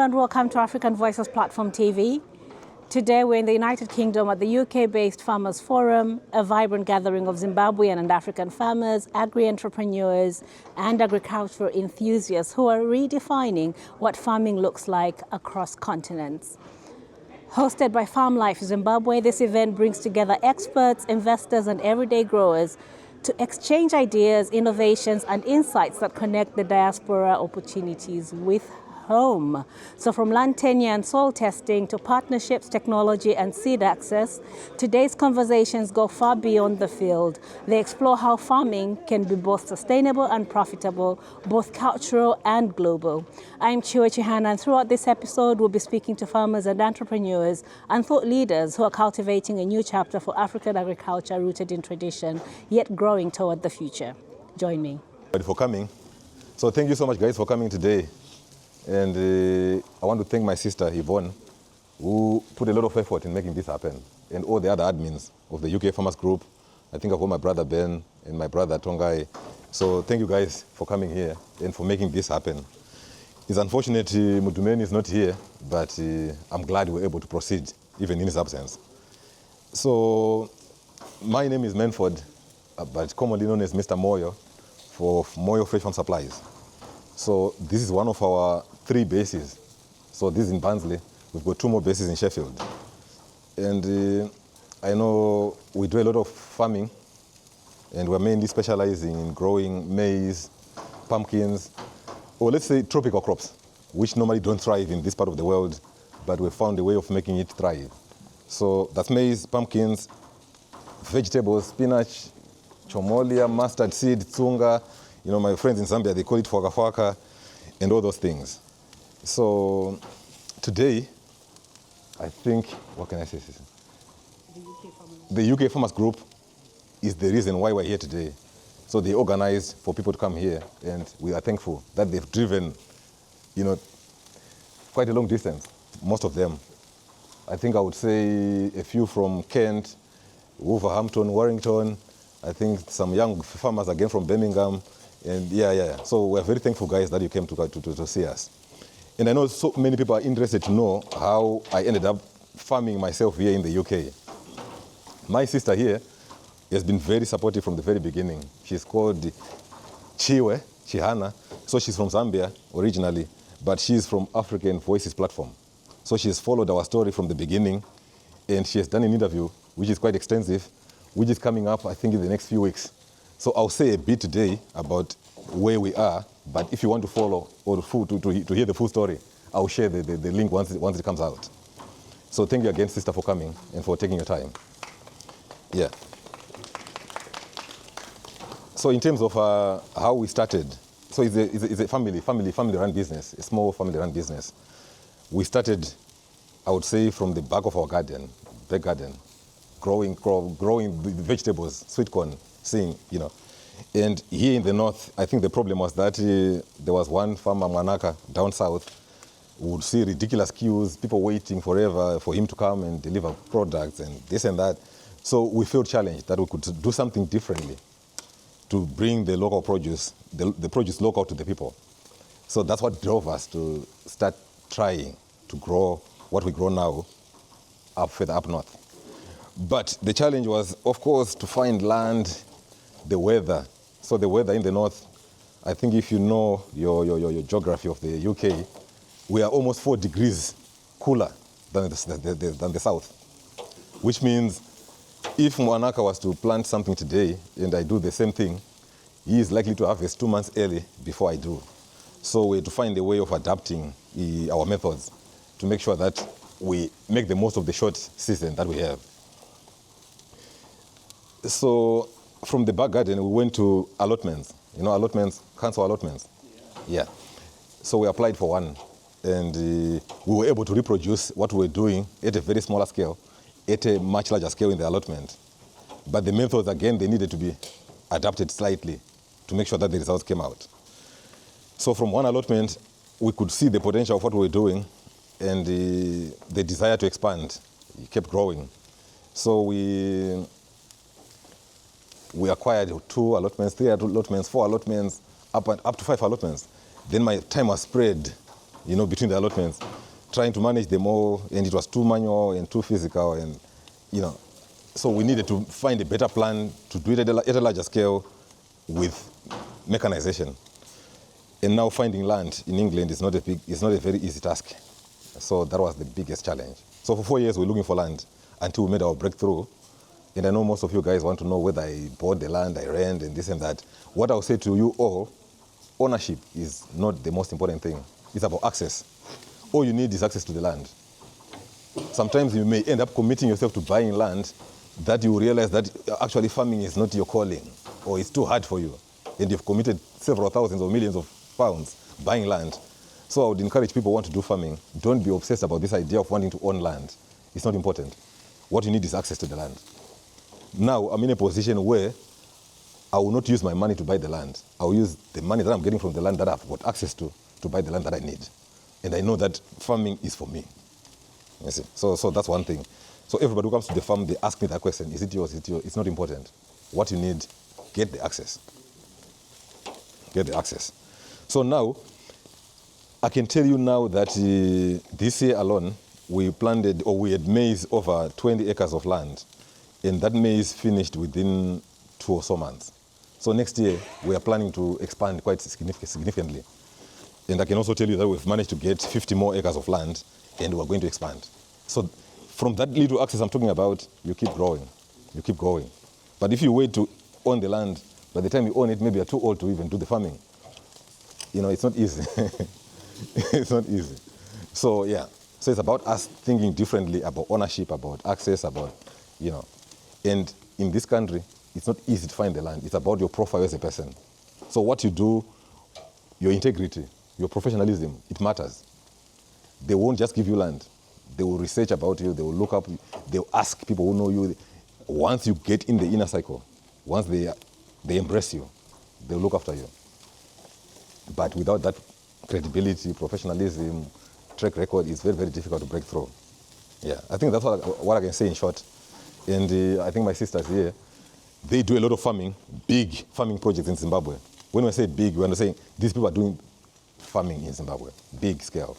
and welcome to African Voices Platform TV. Today we're in the United Kingdom at the UK-based Farmers Forum, a vibrant gathering of Zimbabwean and African farmers, agri-entrepreneurs and agricultural enthusiasts who are redefining what farming looks like across continents. Hosted by Farm Life Zimbabwe, this event brings together experts, investors and everyday growers to exchange ideas, innovations and insights that connect the diaspora opportunities with home. So from land tenure and soil testing to partnerships, technology and seed access, today's conversations go far beyond the field. They explore how farming can be both sustainable and profitable, both cultural and global. I'm Chihana, and throughout this episode we'll be speaking to farmers and entrepreneurs and thought leaders who are cultivating a new chapter for African agriculture rooted in tradition, yet growing toward the future. Join me. Thank you for coming. So thank you so much guys for coming today. And I want to thank my sister Yvonne, who put a lot of effort in making this happen, and all the other admins of the UK Farmers Group. I think I've got my brother Ben and my brother Tongai. So thank you guys for coming here and for making this happen. It's unfortunate Mudumeni is not here, but I'm glad we were able to proceed, even in his absence. So my name is Manford, but commonly known as Mr. Moyo, for Moyo Fresh Farm Supplies. So this is one of our 3 bases. So this is in Barnsley. We've got 2 more bases in Sheffield. And I know we do a lot of farming, and we're mainly specializing in growing maize, pumpkins, or let's say tropical crops, which normally don't thrive in this part of the world, but we found a way of making it thrive. So that's maize, pumpkins, vegetables, spinach, chomolia, mustard seed, tsunga. You know, my friends in Zambia, they call it fwaka fwaka, and all those things. So today, I think, what can I say? The UK Farmers Group is the reason why we're here today. So they organized for people to come here, and we are thankful that they've driven, you know, quite a long distance, most of them. I think I would say a few from Kent, Wolverhampton, Warrington. I think some young farmers again from Birmingham. And yeah. So we're very thankful, guys, that you came to see us. And I know so many people are interested to know how I ended up farming myself here in the UK. My sister here has been very supportive from the very beginning. She's called Chihana. So she's from Zambia originally, but she's from African Voices platform. So she's followed our story from the beginning, and she has done an interview, which is quite extensive, which is coming up, I think, in the next few weeks. So I'll say a bit today about where we are, but if you want to follow or to hear the full story, I'll share the link once it comes out. So thank you again, sister, for coming and for taking your time. Yeah. So in terms of how we started, so it's a family-run business, a small family-run business. We started, I would say, from the back of our garden, back garden, growing the vegetables, sweet corn, you know. And here in the north, I think the problem was that there was one farmer, Manaka, down south, who would see ridiculous queues, people waiting forever for him to come and deliver products and this and that. So we felt challenged that we could do something differently to bring the local produce, the produce local to the people. So that's what drove us to start trying to grow what we grow now further up north. But the challenge was, of course, to find land, the weather. So the weather in the north, I think if you know your geography of the UK, we are almost 4 degrees cooler than the south, which means if Mwanaka was to plant something today and I do the same thing, he is likely to harvest 2 months early before I do. So we had to find a way of adapting our methods to make sure that we make the most of the short season that we have. So from the back garden, we went to allotments. You know, allotments, council allotments. Yeah. So we applied for one, and we were able to reproduce what we were doing at a very smaller scale, at a much larger scale in the allotment. But the methods, again, they needed to be adapted slightly to make sure that the results came out. So from one allotment, we could see the potential of what we were doing, and the desire to expand kept growing. So we acquired 2 allotments, 3 allotments, 4 allotments, up to 5 allotments. Then my time was spread between the allotments, trying to manage them all, and it was too manual and too physical, and so we needed to find a better plan to do it at a larger scale with mechanization. And now finding land in England is not a very easy task. So that was the biggest challenge. So for 4 years we were looking for land until we made our breakthrough. And I know most of you guys want to know whether I bought the land, I rent, and this and that. What I'll say to you all, ownership is not the most important thing. It's about access. All you need is access to the land. Sometimes you may end up committing yourself to buying land that you realize that actually farming is not your calling, or it's too hard for you. And you've committed several thousands or millions of pounds buying land. So I would encourage people who want to do farming, don't be obsessed about this idea of wanting to own land. It's not important. What you need is access to the land. Now I'm in a position where I will not use my money to buy the land. I will use the money that I'm getting from the land that I've got access to buy the land that I need. And I know that farming is for me. You see? So that's one thing. So everybody who comes to the farm, they ask me that question, is it yours, is it yours? It's not important. What you need, get the access. Get the access. So now, I can tell you now that this year alone, we had maize over 20 acres of land. And that maize finished within 2 or so months. So next year, we are planning to expand quite significantly. And I can also tell you that we've managed to get 50 more acres of land, and we're going to expand. So from that little access I'm talking about, you keep growing. You keep going. But if you wait to own the land, by the time you own it, maybe you're too old to even do the farming. It's not easy. It's not easy. So yeah, so it's about us thinking differently about ownership, about access, about, and in this country, it's not easy to find the land. It's about your profile as a person. So what you do, your integrity, your professionalism, it matters. They won't just give you land. They will research about you, they will look up, they will ask people who know you. Once you get in the inner cycle, once they embrace you, they'll look after you. But without that credibility, professionalism, track record, it's very, very difficult to break through. Yeah, I think that's what I can say in short. And I think my sisters here, they do a lot of farming, big farming projects in Zimbabwe. When we say big, we're not saying these people are doing farming in Zimbabwe, big scale.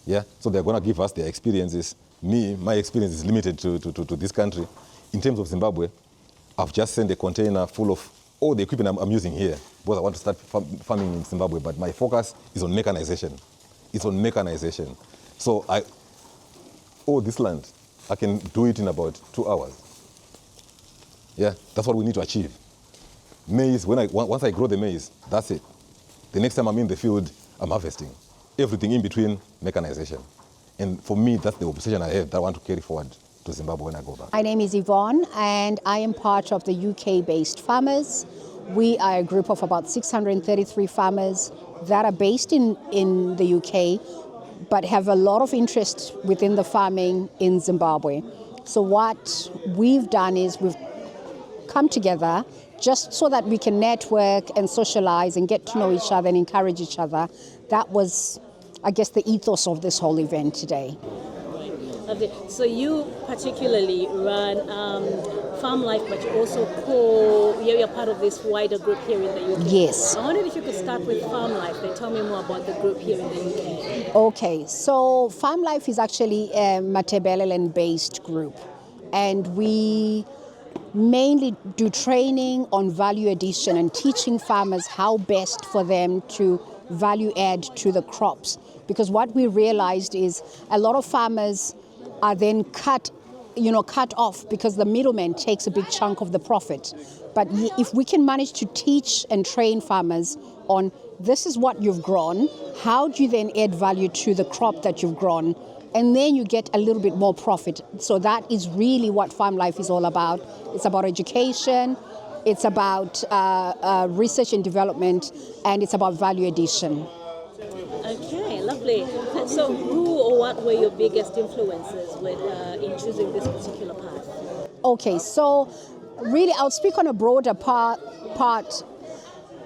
Yeah, so they're going to give us their experiences. My experience is limited to this country. In terms of Zimbabwe, I've just sent a container full of all the equipment I'm using here, because I want to start farming in Zimbabwe, but my focus is on mechanization. It's on mechanization. So this land, I can do it in about 2 hours. Yeah, that's what we need to achieve. Maize, once I grow the maize, that's it. The next time I'm in the field, I'm harvesting. Everything in between, mechanization. And for me, that's the obsession I have that I want to carry forward to Zimbabwe when I go back. My name is Yvonne, and I am part of the UK-based farmers. We are a group of about 633 farmers that are based in the UK, but have a lot of interest within the farming in Zimbabwe. So what we've done is we've come together just so that we can network and socialize and get to know each other and encourage each other. That was, I guess, the ethos of this whole event today. Okay. So you particularly run Farm Life, but you also you're part of this wider group here in the UK. Yes. I wondered if you could start with Farm Life and tell me more about the group here in the UK. Okay, so Farm Life is actually a Matabeleland-based group, and we mainly do training on value addition and teaching farmers how best for them to value add to the crops. Because what we realized is a lot of farmers are then cut off because the middleman takes a big chunk of the profit. But if we can manage to teach and train farmers on this is what you've grown, how do you then add value to the crop that you've grown, and then you get a little bit more profit. So that is really what Farm Life is all about. It's about education, it's about research and development, and it's about value addition. Okay, lovely. So who or what were your biggest influences in choosing this particular path? Okay, so really I'll speak on a broader part.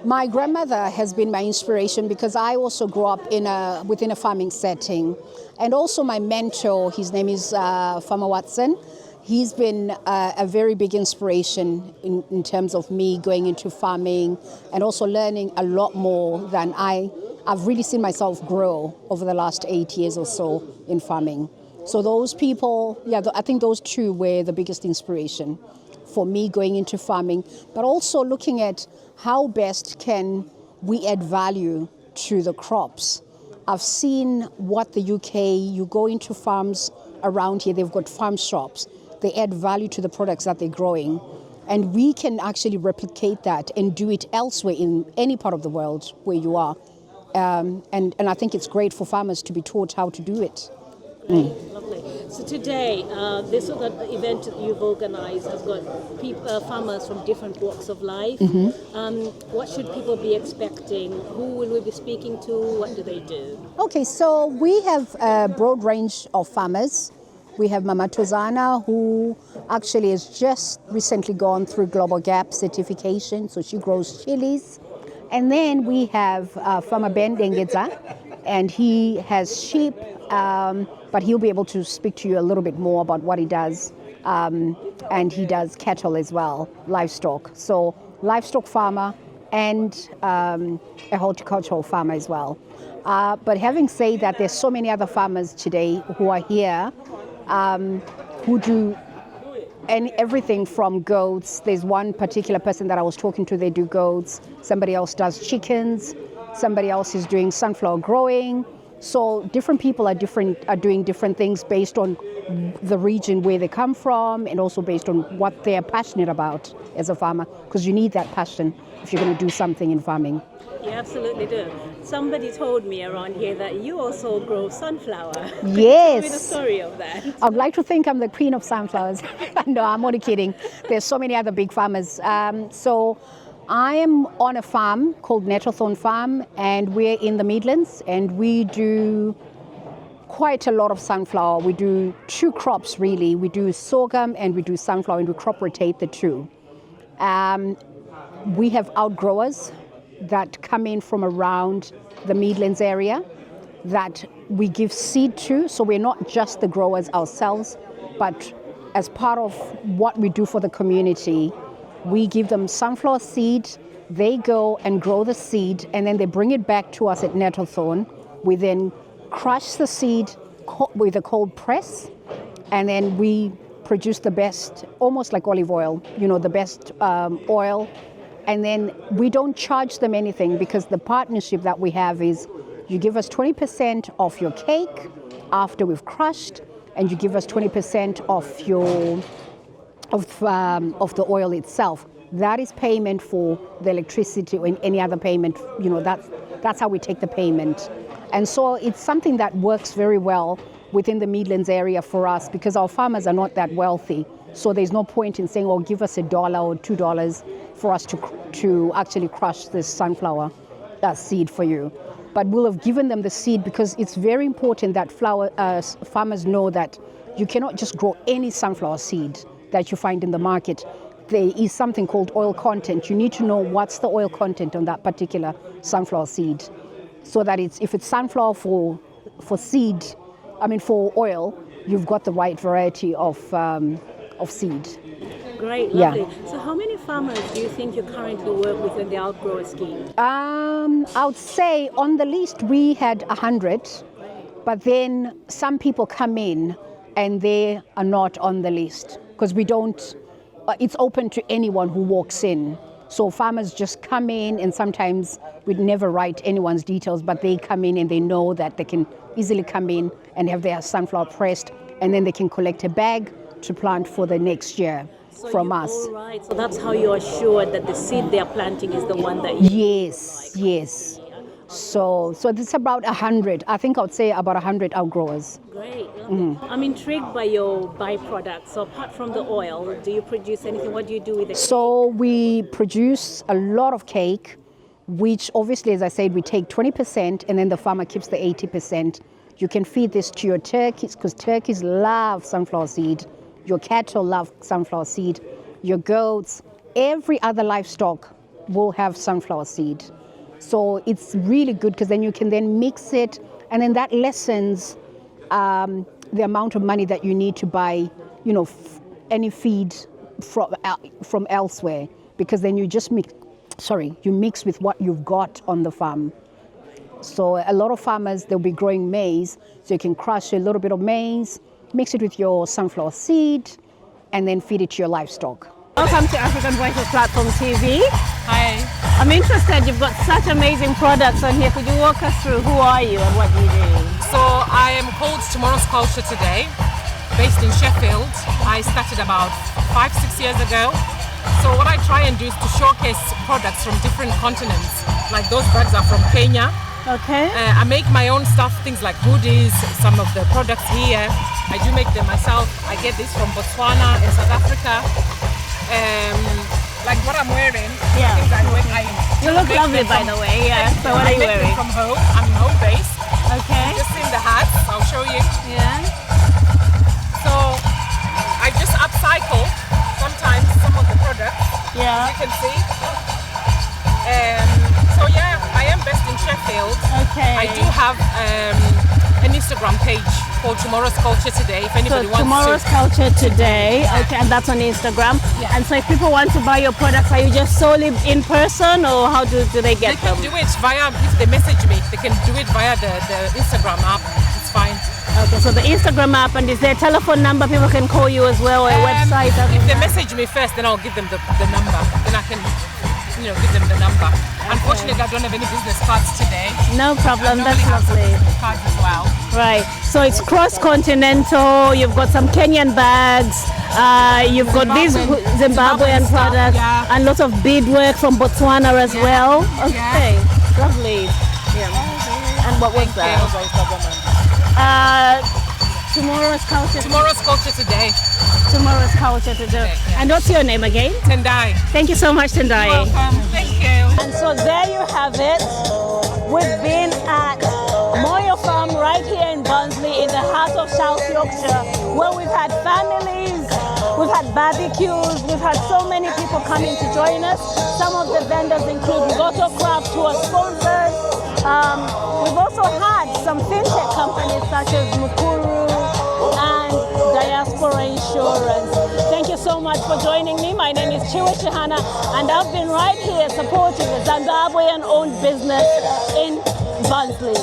My grandmother has been my inspiration because I also grew up within a farming setting. And also my mentor, his name is Farmer Watson. He's been a very big inspiration in terms of me going into farming and also learning a lot more than I I've really seen myself grow over the last 8 years or so in farming. So those people, I think those two were the biggest inspiration for me going into farming, but also looking at how best can we add value to the crops. I've seen what the UK, you go into farms around here, they've got farm shops. They add value to the products that they're growing. And we can actually replicate that and do it elsewhere in any part of the world where you are. And I think it's great for farmers to be taught how to do it. Great, lovely. So today, this event that you've organized has got farmers from different walks of life. What should people be expecting? Who will we be speaking to? What do they do? Okay, so we have a broad range of farmers. We have Mama Tozana, who actually has just recently gone through Global Gap certification, so she grows chilies. And then we have Farmer Ben Dengeza, and he has sheep, but he'll be able to speak to you a little bit more about what he does. And he does cattle as well, livestock. So livestock farmer and a horticultural farmer as well. But having said that, there's so many other farmers today who are here who do everything from goats. There's one particular person that I was talking to, they do goats. Somebody else does chickens. Somebody else is doing sunflower growing. So different people are doing different things based on the region where they come from and also based on what they're passionate about as a farmer, because you need that passion if you're going to do something in farming. You absolutely do. Somebody told me around here that you also grow sunflower. Yes. Tell me the story of that. I'd like to think I'm the queen of sunflowers. No, I'm only kidding. There's so many other big farmers. So I am on a farm called Nettlethorne Farm, and we're in the Midlands, and we do quite a lot of sunflower. We do two crops really. We do sorghum and we do sunflower, and we crop rotate the two. We have outgrowers that come in from around the Midlands area that we give seed to. So we're not just the growers ourselves, but as part of what we do for the community, we give them sunflower seed. They go and grow the seed, and then they bring it back to us at Nettlethorne. We then crush the seed with a cold press, and then we produce the best, almost like olive oil, the best oil. And then we don't charge them anything, because the partnership that we have is you give us 20% of your cake after we've crushed, and you give us 20% of the oil itself. That is payment for the electricity or any other payment. That's how we take the payment. And so it's something that works very well within the Midlands area for us, because our farmers are not that wealthy. So there's no point in saying, give us $1 or $2 for us to actually crush this sunflower seed for you. But we'll have given them the seed, because it's very important that farmers know that you cannot just grow any sunflower seed that you find in the market. There is something called oil content. You need to know what's the oil content on that particular sunflower seed, so that if it's sunflower for oil, you've got the right variety of seed. Great, lovely. Yeah. So how many farmers do you think you currently work with in the outgrower scheme? I would say on the list we had 100, but then some people come in and they are not on the list, because it's open to anyone who walks in. So farmers just come in, and sometimes we'd never write anyone's details, but they come in and they know that they can easily come in and have their sunflower pressed, and then they can collect a bag to plant for the next year from us. All right, so that's how you're assured that the seed they're planting is the one that you Yes. So it's about 100. I think I would say about 100 outgrowers. Great. I'm intrigued by your byproducts. So apart from the oil, do you produce anything? What do you do with the cake? So we produce a lot of cake, which obviously, as I said, we take 20% and then the farmer keeps the 80%. You can feed this to your turkeys, because turkeys love sunflower seed. Your cattle love sunflower seed. Your goats, every other livestock will have sunflower seed. So it's really good, because then you can then mix it, and then that lessens the amount of money that you need to buy, any feed from elsewhere, because then you just mix with what you've got on the farm. So a lot of farmers, they'll be growing maize. So you can crush a little bit of maize, mix it with your sunflower seed, and then feed it to your livestock. Welcome to African Voices Platform TV. Hi. I'm interested, you've got such amazing products on here. Could you walk us through who are you and what do you do? So I am called Tomorrow's Culture today, based in Sheffield. I started about 5-6 years ago. So what I try and do is to showcase products from different continents. Like those bags are from Kenya. Okay. I make my own stuff, things like hoodies, some of the products here. I do make them myself. I get this from Botswana and South Africa. Like what I'm wearing, Yeah. things I wear. You look lovely, by the way. Yeah. So what are you I make wearing? them from home. I'm home based. Okay. Just in the hats, I'll show you. Yeah. So I just upcycle sometimes some of the products, Yeah. you can see. So yeah, I am based in Sheffield. Okay. I do have an Instagram page called Tomorrow's Culture Today. If So anybody wants Tomorrow's to. Culture Today, okay, and that's on Instagram. Yeah. And so if people want to buy your products, are you just solely in person or how do they They get can them? do it via, if they message me, they can do it via the Instagram app. It's fine. Okay, so the Instagram app, and is there a telephone number people can call you as well, or a website? If they message me first, then I'll give them the number. Then I can, give them the number. Unfortunately, I don't have any business cards today. No problem, I that's normally have some lovely. business cards as well. Right, so it's cross-continental, you've got some Kenyan bags, you've got these Zimbabwean Zimbabwean stuff, products, yeah. and lots of beadwork from Botswana as Yeah. well. Yeah. Okay, lovely. Yeah. And what was that? Tomorrow's Culture. Tomorrow's Culture Today. Tomorrow's Culture Today. Yeah. And what's your name again? Tendai. Thank you so much, Tendai. Welcome. Thank you. And so there you have it. We've been at Moyo Farm right here in Barnsley in the heart of South Yorkshire, where we've had families, we've had barbecues, we've had so many people coming to join us. Some of the vendors include Goto Craft, who are sponsors. We've also had some fintech companies such as Mukuru and Diaspora Insurance. Thank you so much for joining me. My name is Stewardship, and I've been right here supporting a Zimbabwean-owned business in Barnsley.